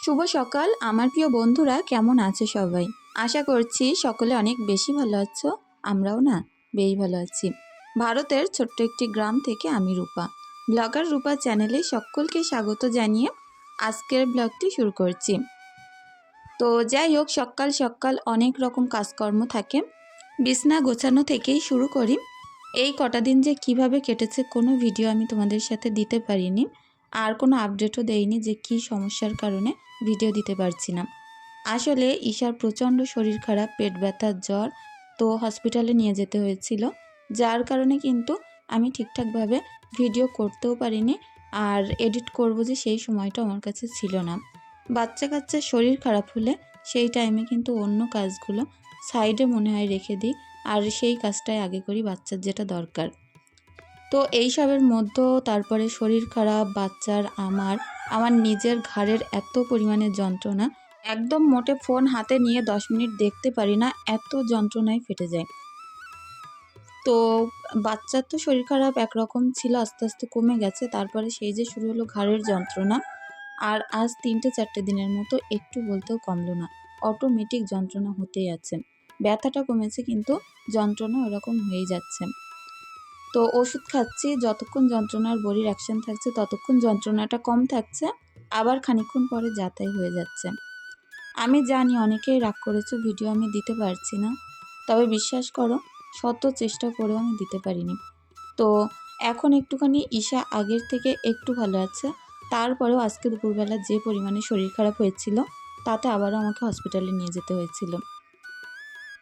শুভ সকাল আমার প্রিয় বন্ধুরা, কেমন আছো সবাই? আশা করছি সকলে অনেক বেশি ভালো আছো। আমরাও না বেশ ভালো আছি। ভারতের ছোট্ট একটি গ্রাম থেকে আমি রূপা, ব্লগার রূপা চ্যানেলে সকলকে স্বাগত জানিয়ে আজকের ব্লগটি শুরু করছি। তো যাই হোক, সকাল সকাল অনেক রকম কাজকর্ম থাকে, বিছনা গোছানো থেকেই শুরু করি। এই কটা দিন যে কিভাবে কেটেছে কোনো ভিডিও আমি তোমাদের সাথে দিতে পারিনি, আর কোনো আপডেটও দেইনি যে কি সমস্যার কারণে ভিডিও দিতে পারছি না। আসলে ঈশার প্রচণ্ড শরীর খারাপ, পেট ব্যথা, জ্বর, তো হসপিটালে নিয়ে যেতে হয়েছিল, যার কারণে কিন্তু আমি ঠিকঠাকভাবে ভিডিও করতেও পারিনি, আর এডিট করব যে সেই সময়টা আমার কাছে ছিল না। বাচ্চা কাচ্চার শরীর খারাপ হলে সেই টাইমে কিন্তু অন্য কাজগুলো সাইডে মনে হয় রেখে দিই, আর সেই কাজটাই আগে করি, বাচ্চার যেটা দরকার। তো এইসবের মধ্যেও তারপরে শরীর খারাপ, বাচ্চার, আমার নিজের ঘাড়ের এত পরিমাণে যন্ত্রণা, একদম মোটে ফোন হাতে নিয়ে 10 মিনিট দেখতে পারি না, এত যন্ত্রণায় ফেটে যায়। তো বাচ্চার তো শরীর খারাপ একরকম ছিল, আস্তে আস্তে কমে গেছে, তারপরে সেই যে শুরু হলো ঘাড়ের যন্ত্রণা। আর আজ 3-4 দিনের মতো একটু বলতেও কমলো না, অটোমেটিক যন্ত্রণা হতেই আছে। ব্যথাটা কমেছে কিন্তু যন্ত্রণা ওরকম হয়েই যাচ্ছে। তো ওষুধ খাচ্ছি, যতক্ষণ যন্ত্রণার বড়ির অ্যাকশন থাকছে ততক্ষণ যন্ত্রণাটা কম থাকছে, আবার খানিকক্ষণ পরে যাতাই হয়ে যাচ্ছে। আমি জানি অনেকেই রাগ করেছো ভিডিও আমি দিতে পারছি না, তবে বিশ্বাস করো, শত চেষ্টা করেও আমি দিতে পারিনি। তো এখন একটুখানি ঈশা আগের থেকে একটু ভালো আছে, তারপরেও আজকে দুপুরবেলা যে পরিমাণে শরীর খারাপ হয়েছিল তাতে আবারও আমাকে হসপিটালে নিয়ে যেতে হয়েছিল।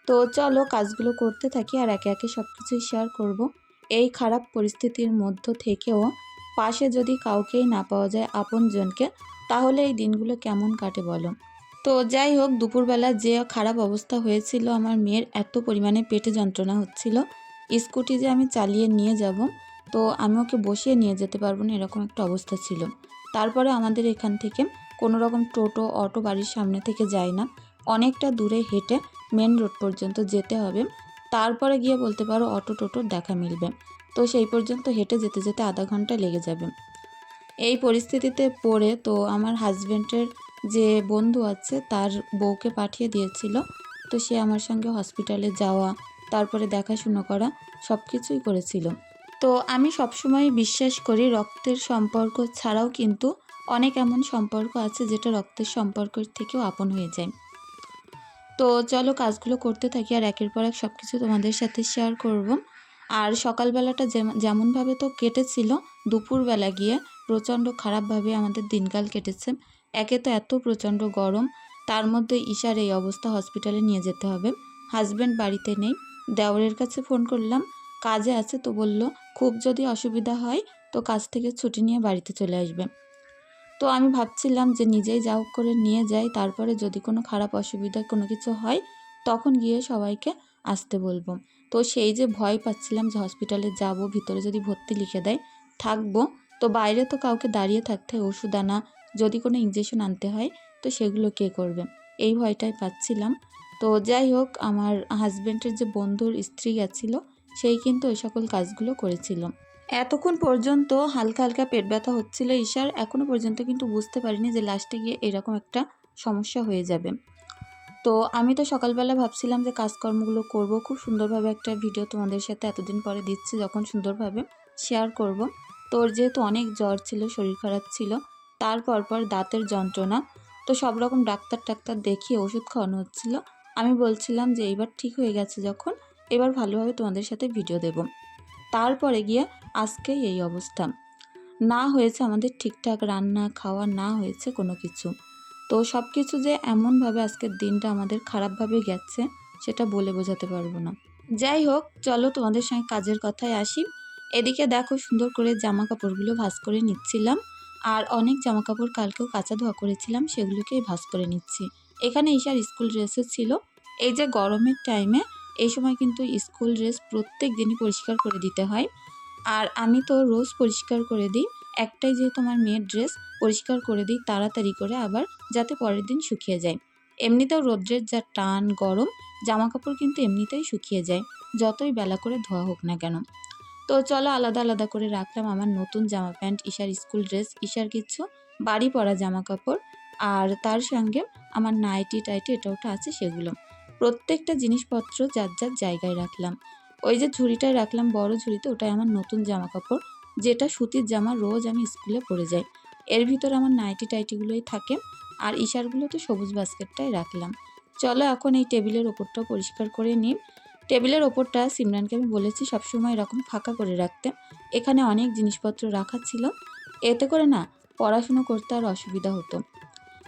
তো চলো কাজগুলো করতে থাকি, আর একে একে সব কিছুই শেয়ার করব। এই খারাপ পরিস্থিতির মধ্য থেকেও পাশে যদি কাউকেই না পাওয়া যায় আপনজনকে, তাহলে এই দিনগুলো কেমন কাটে বলো। তো যাই হোক, দুপুরবেলা যে খারাপ অবস্থা হয়েছিল, আমার মেয়ের এত পরিমাণে পেটে যন্ত্রণা হচ্ছিল, স্কুটি যে আমি চালিয়ে নিয়ে যাব, তো আমি ওকে বসিয়ে নিয়ে যেতে পারবো না, এরকম একটা অবস্থা ছিল। তারপরে আমাদের এখান থেকে কোনো রকম টোটো অটো বাড়ির সামনে থেকে যায় না, অনেকটা দূরে হেঁটে মেন রোড পর্যন্ত যেতে হবে, তারপরে গিয়ে বলতে পারো অটো টোটোর দেখা মিলবে। তো সেই পর্যন্ত হেঁটে যেতে যেতে আধা ঘন্টা লেগে যাবে। এই পরিস্থিতিতে পড়ে তো আমার হাজব্যান্ডের যে বন্ধু আছে তার বউকে পাঠিয়ে দিয়েছিল, তো সে আমার সঙ্গে হসপিটালে যাওয়া, তারপরে দেখাশুনো করা, সব কিছুই করেছিল। তো আমি সবসময় বিশ্বাস করি রক্তের সম্পর্ক ছাড়াও কিন্তু অনেক এমন সম্পর্ক আছে যেটা রক্তের সম্পর্কের থেকেও আপন হয়ে যায়। তো চলো কাজগুলো করতে থাকি, আর একের পর এক সব কিছু তোমাদের সাথে শেয়ার করব। আর সকালবেলাটা যেমনভাবে তো কেটেছিল, দুপুরবেলা গিয়ে প্রচণ্ড খারাপভাবে আমাদের দিনকাল কেটেছে। একে তো এত প্রচণ্ড গরম, তার মধ্যে ঈশার এই অবস্থা, হসপিটালে নিয়ে যেতে হবে। হাজব্যান্ড বাড়িতে নেই, দেওরের কাছে ফোন করলাম, কাজে আছে, তো বলল খুব যদি অসুবিধা হয় তো কাজ থেকে ছুটি নিয়ে বাড়িতে চলে আসবে। তো আমি ভাবছিলাম যে নিজেই যা হোক করে নিয়ে যাই, তারপরে যদি কোনো খারাপ অসুবিধা কোনো কিছু হয় তখন গিয়ে সবাইকে আসতে বলবো। তো সেই যে ভয় পাচ্ছিলাম যে হসপিটালে যাব, ভিতরে যদি ভর্তি লিখে দেয়, থাকবো, তো বাইরে তো কাউকে দাঁড়িয়ে থাকতে হয়, ওষুধ আনা, যদি কোনো ইঞ্জেকশন আনতে হয় তো সেগুলো কে করবে, এই ভয়টাই পাচ্ছিলাম। তো যাই হোক, আমার হাজব্যান্ডের যে বন্ধুর স্ত্রী গেছিলো, সেই কিন্তু ওই সকল কাজগুলো করেছিল। এতক্ষণ পর্যন্ত হালকা হালকা পেট ব্যথা হচ্ছিল ঈশার, এখনও পর্যন্ত কিন্তু বুঝতে পারিনি যে লাস্টে গিয়ে এরকম একটা সমস্যা হয়ে যাবে। তো আমি তো সকালবেলা ভাবছিলাম যে কাজকর্মগুলো করব, খুব সুন্দরভাবে একটা ভিডিও তোমাদের সাথে এতদিন পরে দিচ্ছি যখন সুন্দরভাবে শেয়ার করব। তোর যেহেতু অনেক জ্বর ছিল, শরীর খারাপ ছিল, তারপর দাঁতের যন্ত্রণা, তো সব রকম ডাক্তার দেখিয়ে ওষুধ খাওয়ানো হচ্ছিল। আমি বলছিলাম যে এইবার ঠিক হয়ে গেছে যখন, এবার ভালোভাবে তোমাদের সাথে ভিডিও দেব। তারপরে গিয়ে আজকে এই অবস্থা, না হয়েছে আমাদের ঠিকঠাক রান্না খাওয়া, না হয়েছে কোনো কিছু। তো সব কিছু যে এমনভাবে আজকের দিনটা আমাদের খারাপভাবে গেছে সেটা বলে বোঝাতে পারবো না। যাই হোক, চলো তোমাদের সঙ্গে কাজের কথায় আসি। এদিকে দেখো, সুন্দর করে জামা কাপড়গুলো ভাঁজ করে নিচ্ছিলাম, আর অনেক জামা কাপড় কালকেও কাচা ধোয়া করেছিলাম, সেগুলোকেই ভাঁজ করে নিচ্ছি। এখানে ঈশার স্কুল ড্রেসও ছিল। এই যে গরমের টাইমে এই সময় কিন্তু স্কুল ড্রেস প্রত্যেক দিনই পরিষ্কার করে দিতে হয়, আর আমি তো রোজ পরিষ্কার করে দিই। একটাই যেহেতু আমার মেয়ের ড্রেস, পরিষ্কার করে দিই তাড়াতাড়ি করে, আবার যাতে পরের দিন শুকিয়ে যায়। এমনিতেও রোদ্রের যা টান, গরম, জামা কাপড় কিন্তু এমনিতেই শুকিয়ে যায়, যতই বেলা করে ধোয়া হোক না কেন। তো চলো আলাদা আলাদা করে রাখলাম আমার নতুন জামা প্যান্ট, ঈশার স্কুল ড্রেস, ঈশার কিছু বাড়ি পরা জামা কাপড়, আর তার সঙ্গে আমার নাইটি টাইটি এটা ওটা আছে সেগুলো। প্রত্যেকটা জিনিসপত্র যার যার জায়গায় রাখলাম। ওই যে ঝুড়িটায় রাখলাম বড় ঝুড়িতে, ওটাই আমার নতুন জামা কাপড়, যেটা সুতির জামা, রোজ আমি স্কুলে পরে যাই। এর ভিতরে আমার নাইটি টাইটিগুলোই থাকে। আর ইশারগুলো তো সবুজ বাস্কেটটায় রাখলাম। চলো এখন এই টেবিলের ওপরটা পরিষ্কার করে নিই। টেবিলের ওপরটা সিমরানকে আমি বলেছি সবসময় এরকম ফাঁকা করে রাখতে। এখানে অনেক জিনিসপত্র রাখা ছিল, এতে করে না পড়াশুনো করতে আর অসুবিধা হতো।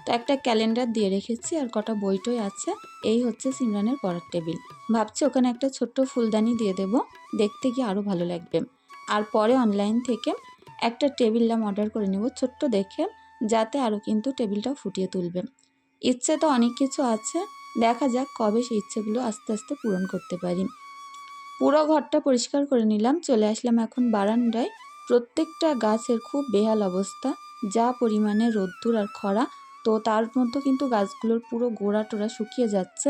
তো একটা ক্যালেন্ডার দিয়ে রেখেছি আর কটা বইটই আছে। এই হচ্ছে সিমরানের পড়ার টেবিল। ভাবছি ওখানে একটা ছোট্ট ফুলদানি দিয়ে দেব, দেখতে কি আরও ভালো লাগবে। আর পরে অনলাইন থেকে একটা টেবিল ল্যাম্প অর্ডার করে নেব ছোট্ট দেখে, যাতে আরও কিন্তু টেবিলটা ফুটিয়ে তুলবে। ইচ্ছে তো অনেক কিছু আছে, দেখা যাক কবে সেই ইচ্ছেগুলো আস্তে আস্তে পূরণ করতে পারি। পুরো ঘরটা পরিষ্কার করে নিলাম, চলে আসলাম এখন বারান্দায়। প্রত্যেকটা গাছের খুব বেহাল অবস্থা, যা পরিমাণে রোদ্দুর আর খরা, তো তার মধ্যে কিন্তু গাছগুলোর পুরো গোড়া টোড়া শুকিয়ে যাচ্ছে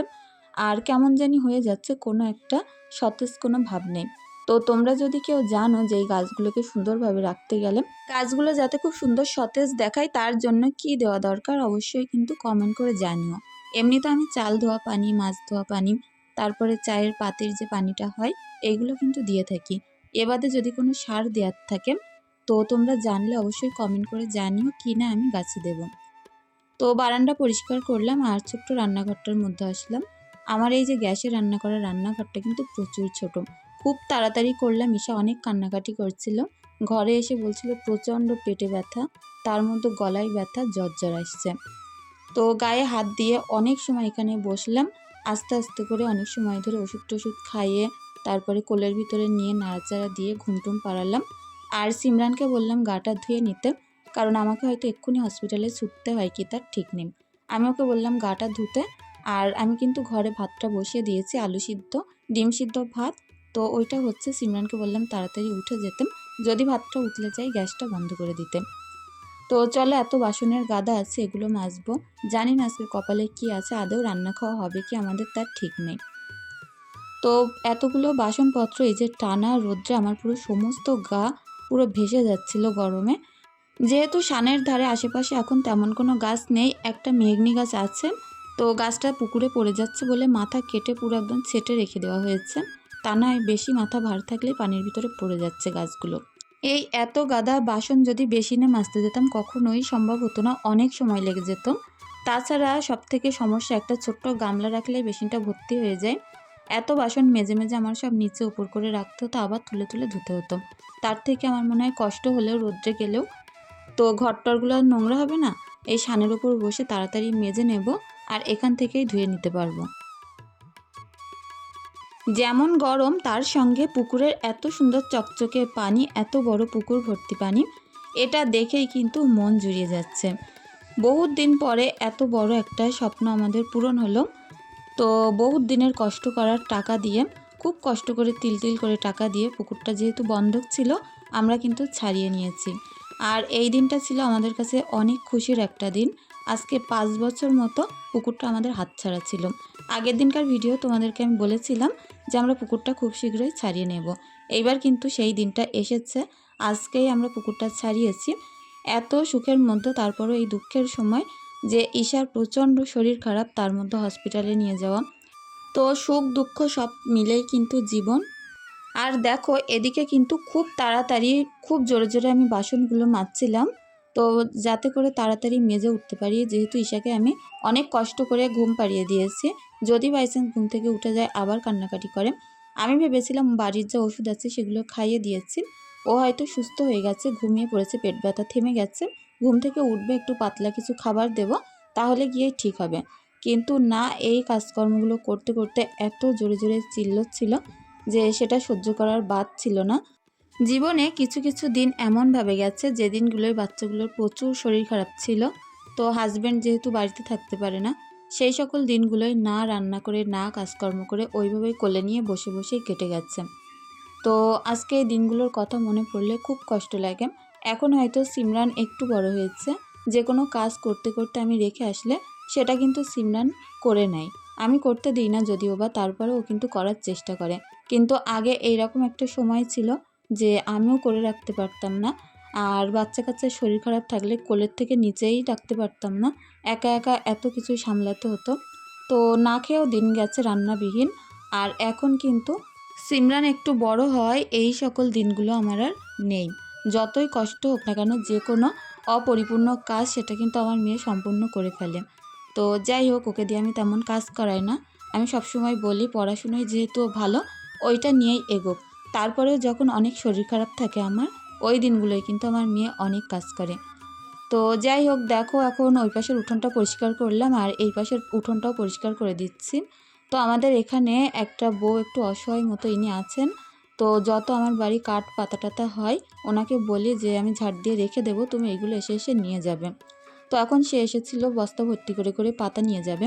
আর কেমন জানি হয়ে যাচ্ছে, কোনো একটা সতেজ কোনো ভাব নেই। তো তোমরা যদি কেউ জানো যে এই গাছগুলোকে সুন্দরভাবে রাখতে গেলে গাছগুলো যাতে খুব সুন্দর সতেজ দেখায়, তার জন্য কি দেওয়া দরকার অবশ্যই কিন্তু কমেন্ট করে জানিও। এমনি তো আমি চাল ধোয়া পানি, মাছ ধোয়া পানি, তারপরে চায়ের পাতির যে পানিটা হয় এইগুলো কিন্তু দিয়ে থাকি। এ বাদে যদি কোনো সার দেওয়ার থাকে তো তোমরা জানলে অবশ্যই কমেন্ট করে জানিও, কি না আমি গাছে দেব। তো বারান্দা পরিষ্কার করলাম আর ছোট্ট রান্নাঘরটার মধ্যে আসলাম। আমার এই যে গ্যাসে রান্না করা রান্নাঘরটা কিন্তু প্রচুর ছোট, খুব তাড়াতাড়ি করলাম। ঈশা অনেক কান্নাকাটি করছিল, ঘরে এসে বলছিল প্রচণ্ড পেটে ব্যথা, তার মধ্যে গলায় ব্যথা, জ্বর আসছে। তো গায়ে হাত দিয়ে অনেক সময় এখানে বসলাম, আস্তে আস্তে করে অনেক সময় ধরে ওষুধ টষুধ খাইয়ে তারপরে কোলের ভিতরে নিয়ে নাড়াচাড়া দিয়ে ঘুমটুম পাড়ালাম। আর সিমরানকে বললাম গাটা ধুয়ে নিতে, কারণ আমাকে হয়তো এক্ষুনি হসপিটালে ছুটতে হয় কি তার ঠিক নেই। আমি ওকে বললাম গাটা ধুতে। আর আমি কিন্তু ঘরে ভাতটা বসিয়ে দিয়েছি, আলু সিদ্ধ, ডিম সিদ্ধ ভাত। তো ওইটা হচ্ছে, সিমরানকে বললাম তাড়াতাড়ি উঠে যেতে, যদি ভাতটা উতলে যায় গ্যাসটা বন্ধ করে দিতে। তো চলো, এত বাসনের গাদা আছে, এগুলো মাজবো। জানি না আজকে কপালে কি আছে, আদৌ রান্না খাওয়া হবে কি আমাদের তার ঠিক নেই। তো এতগুলো বাসনপত্র এই যে টানা রোদ্রে আমার পুরো সমস্ত গা পুরো ভেসে যাচ্ছিল গরমে। যেহেতু সানের ধারে আশেপাশে এখন তেমন কোনো গাছ নেই, একটা মেঘনি গাছ আছে, তো গাছটা পুকুরে পড়ে যাচ্ছে বলে মাথা কেটে পুরো একদম ছেটে রেখে দেওয়া হয়েছে। তা নয় বেশি মাথা ভার থাকলে পানির ভিতরে পড়ে যাচ্ছে গাছগুলো। এই এত গাদা বাসন যদি বেসিনে মাজতে যেতাম কখনোই সম্ভব হতো না, অনেক সময় লেগে যেত। তাছাড়া সবথেকে সমস্যা, একটা ছোট্ট গামলা রাখলেই বেসিনটা ভর্তি হয়ে যায়। এত বাসন মেজে মেজে আমার সব নিচে উপর করে রাখতে হতো, আবার তুলে তুলে ধুতে হতো। তার থেকে আমার মনে হয় কষ্ট হলেও রোদ্রে গেলেও তো ঘরটরগুলো নোংরা হবে না, এই সানের উপর বসে তাড়াতাড়ি মেজে নেব আর এখান থেকেই ধুয়ে নিতে পারবো। যেমন গরম, তার সঙ্গে পুকুরের এত সুন্দর চকচকে পানি, এত বড় পুকুর ভর্তি পানি, এটা দেখেই কিন্তু মন জুড়িয়ে যাচ্ছে। বহুত দিন পরে এত বড় একটা স্বপ্ন আমাদের পূরণ হলো। তো বহুত দিনের কষ্ট করার টাকা দিয়ে, খুব কষ্ট করে তিল তিল করে টাকা দিয়ে পুকুরটা যেহেতু বন্ধক ছিল, আমরা কিন্তু ছাড়িয়ে নিয়েছি। আর এই দিনটা ছিল আমাদের কাছে অনেক খুশির একটা দিন। আজকে 5 বছর মতো পুকুরটা আমাদের হাতছাড়া ছিল। আগের দিনকার ভিডিও তোমাদেরকে আমি বলেছিলাম যে আমরা পুকুরটা খুব শীঘ্রই ছাড়িয়ে নেব। এইবার কিন্তু সেই দিনটা এসেছে, আজকেই আমরা পুকুরটা ছাড়িয়েছি। এত সুখের মধ্যে তারপরও এই দুঃখের সময় যে ঈশার প্রচণ্ড শরীর খারাপ, তার মধ্যে হসপিটালে নিয়ে যাওয়া। তো সুখ দুঃখ সব মিলেই কিন্তু জীবন। আর দেখো এদিকে কিন্তু খুব তাড়াতাড়ি, খুব জোরে জোরে আমি বাসনগুলো মাজছিলাম, তো যাতে করে তাড়াতাড়ি মেজে উঠতে পারি, যেহেতু ঈশাকে আমি অনেক কষ্ট করে ঘুম পাড়িয়ে দিয়েছি। যদি বাইচান্স ঘুম থেকে উঠে যায় আবার কান্নাকাটি করে। আমি ভেবেছিলাম বাড়ির যে ওষুধ আছে সেগুলো খাইয়ে দিয়েছি, ও হয়তো সুস্থ হয়ে গেছে, ঘুমিয়ে পড়েছে, পেট ব্যথা থেমে গেছে, ঘুম থেকে উঠবে, একটু পাতলা কিছু খাবার দেব, তাহলে গিয়ে ঠিক হবে। কিন্তু না, এই কাজকর্মগুলো করতে করতে এত জোরে জোরে চিল্লাচ্ছিল যে সেটা সহ্য করার বাদ ছিল না। জীবনে কিছু কিছু দিন এমনভাবে গেছে যে দিনগুলোয় বাচ্চাগুলোর প্রচুর শরীর খারাপ ছিল। তো হাজব্যান্ড যেহেতু বাড়িতে থাকতে পারে না, সেই সকল দিনগুলোয় না রান্না করে না কাজকর্ম করে ওইভাবেই কোলে নিয়ে বসে বসেই কেটে গেছে। তো আজকে এই দিনগুলোর কথা মনে পড়লে খুব কষ্ট লাগে। এখন হয়তো সিমরান একটু বড় হয়েছে, যে কোনো কাজ করতে করতে আমি রেখে আসলে সেটা কিন্তু সিমরান করে নেয়। আমি করতে দিই না যদিও বা, তারপরেও ও কিন্তু করার চেষ্টা করে। কিন্তু আগে এইরকম একটা সময় ছিল যে আমিও করে রাখতে পারতাম না। আর বাচ্চা কাচ্চার শরীর খারাপ থাকলে কোলের থেকে নিচেই রাখতে পারতাম না, একা একা এত কিছু সামলাতে হতো। তো না খেয়েও দিন গেছে রান্নাবিহীন। আর এখন কিন্তু সিমরান একটু বড় হয়, এই সকল দিনগুলো আমার আর নেই। যতই কষ্ট হোক না কেন, যে কোনো অপরিপূর্ণ কাজ সেটা কিন্তু আমার মেয়ে সম্পূর্ণ করে ফেলে। তো যাই হোক, ওকে দিয়ে আমি তেমন কাজ করাই না। আমি সবসময় বলি পড়াশুনোয় যেহেতু ভালো, ওইটা নিয়েই এগোক। তারপরেও যখন অনেক শরীর খারাপ থাকে আমার, ওই দিনগুলোই কিন্তু আমার মেয়ে অনেক কাজ করে। তো যাই হোক, দেখো এখন ওই পাশের উঠোনটা পরিষ্কার করলাম আর এই পাশের উঠোনটাও পরিষ্কার করে দিচ্ছি। তো আমাদের এখানে একটা বউ একটু অসহায় মতো ইনি আছেন। তো যত আমার বাড়ি কাঠ পাতা টাতা হয়, ওনাকে বলি যে আমি ঝাড় দিয়ে রেখে দেবো, তুমি এগুলো এসে এসে নিয়ে যাবে। তো এখন সে এসেছিল বস্তা ভর্তি করে করে পাতা নিয়ে যাবে।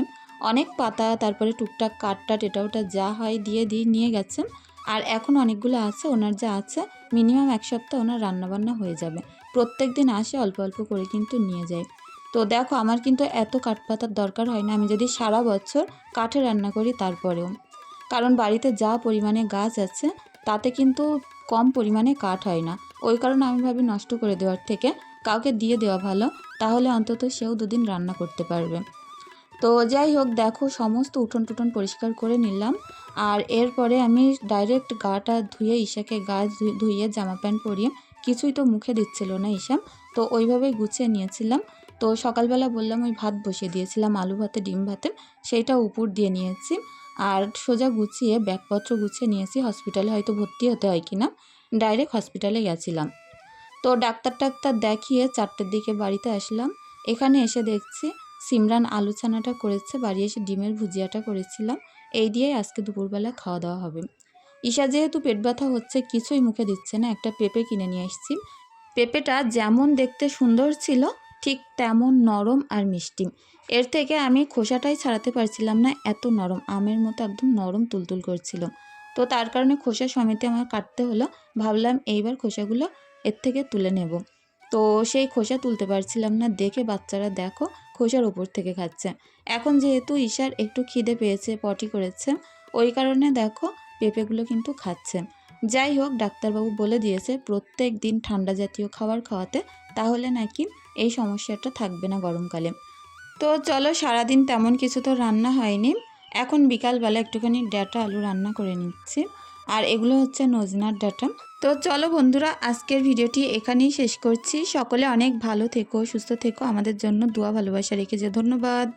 অনেক পাতা, তারপরে টুকটাক কাঠ টাট এটা ওটা যা হয় দিয়ে নিয়ে গেছেন। আর এখন অনেকগুলো আছে, ওনার যা আছে মিনিমাম 1 সপ্তাহ ওনার রান্নাবান্না হয়ে যাবে। প্রত্যেক দিন আসে, অল্প অল্প করে কিন্তু নিয়ে যায়। তো দেখো, আমার কিন্তু এত কাঠ পাতার দরকার হয় না, আমি যদি সারা বছর কাঠে রান্না করি তারপরেও। কারণ বাড়িতে যা পরিমাণে গাছ আছে তাতে কিন্তু কম পরিমাণে কাঠ হয় না। ওই কারণে আমি ভাবি নষ্ট করে দেওয়ার থেকে কাউকে দিয়ে দেওয়া ভালো, তাহলে অন্তত সেও 2 দিন রান্না করতে পারবে। তো যাই হোক, দেখো সমস্ত উঠোন টুঠোন পরিষ্কার করে নিলাম। আর এরপরে আমি ডাইরেক্ট গাটা ধুয়ে ঈশাকে গা ধুইয়ে জামা প্যান্ট পরিয়ে, কিছুই তো মুখে দিচ্ছিল না ঈশা, তো ওইভাবেই গুছিয়ে নিয়েছিলাম। তো সকালবেলা বললাম ওই ভাত বসিয়ে দিয়েছিলাম, আলু ভাতে ডিম ভাতে, সেইটা উপর দিয়ে নিয়েছি। আর সোজা গুছিয়ে ব্যাগপত্র গুছিয়ে নিয়েছি, হসপিটালে হয়তো ভর্তি হতে হয় কিনা, ডাইরেক্ট হসপিটালে গেছিলাম। তো ডাক্তার টাক্তার দেখিয়ে 4টের দিকে বাড়িতে আসলাম। এখানে এসে দেখছি সিমরান আলু ছানাটা করেছে, বাড়ি এসে ডিমের ভুজিয়াটা করেছিলাম। এই দিয়েই আজকে দুপুরবেলা খাওয়া দাওয়া হবে। ঈশা যেহেতু পেট ব্যথা হচ্ছে, কিছুই মুখে দিচ্ছে না, একটা পেঁপে কিনে নিয়ে এসেছি। পেঁপেটা যেমন দেখতে সুন্দর ছিল, ঠিক তেমন নরম আর মিষ্টি। এর থেকে আমি খোসাটাই ছাড়াতে পারছিলাম না, এত নরম, আমের মতো একদম নরম তুলতুল করছিল। তো তার কারণে খোসা সমেতে আমার কাটতে হলো। ভাবলাম এইবার খোসাগুলো এর থেকে তুলে নেব। তো সেই খোসা তুলতে পারছিলাম না দেখে বাচ্চারা দেখো খোসার উপর থেকে খাচ্ছে। এখন যেহেতু ঈশার একটু খিদে পেয়েছে, পটি করেছে, ওই কারণে দেখো পেঁপেগুলো কিন্তু খাচ্ছে। যাই হোক, ডাক্তারবাবু বলে দিয়েছে প্রত্যেক দিন ঠান্ডা জাতীয় খাবার খাওয়াতে, তাহলে নাকি এই সমস্যাটা থাকবে না গরমকালে। তো চলো, সারাদিন তেমন কিছু তো রান্না হয়নি। এখন বিকালবেলা একটুখানি ডাঁটা আলু রান্না করে নিচ্ছি। আর এগুলো হচ্ছে নজনার ডাঁটা। তো চলো বন্ধুরা, আজকের ভিডিওটি এখানেই শেষ করছি। সকলে অনেক ভালো থেকো, সুস্থ থেকো, আমাদের জন্য দোয়া ভালোবাসা রেখে যে ধন্যবাদ।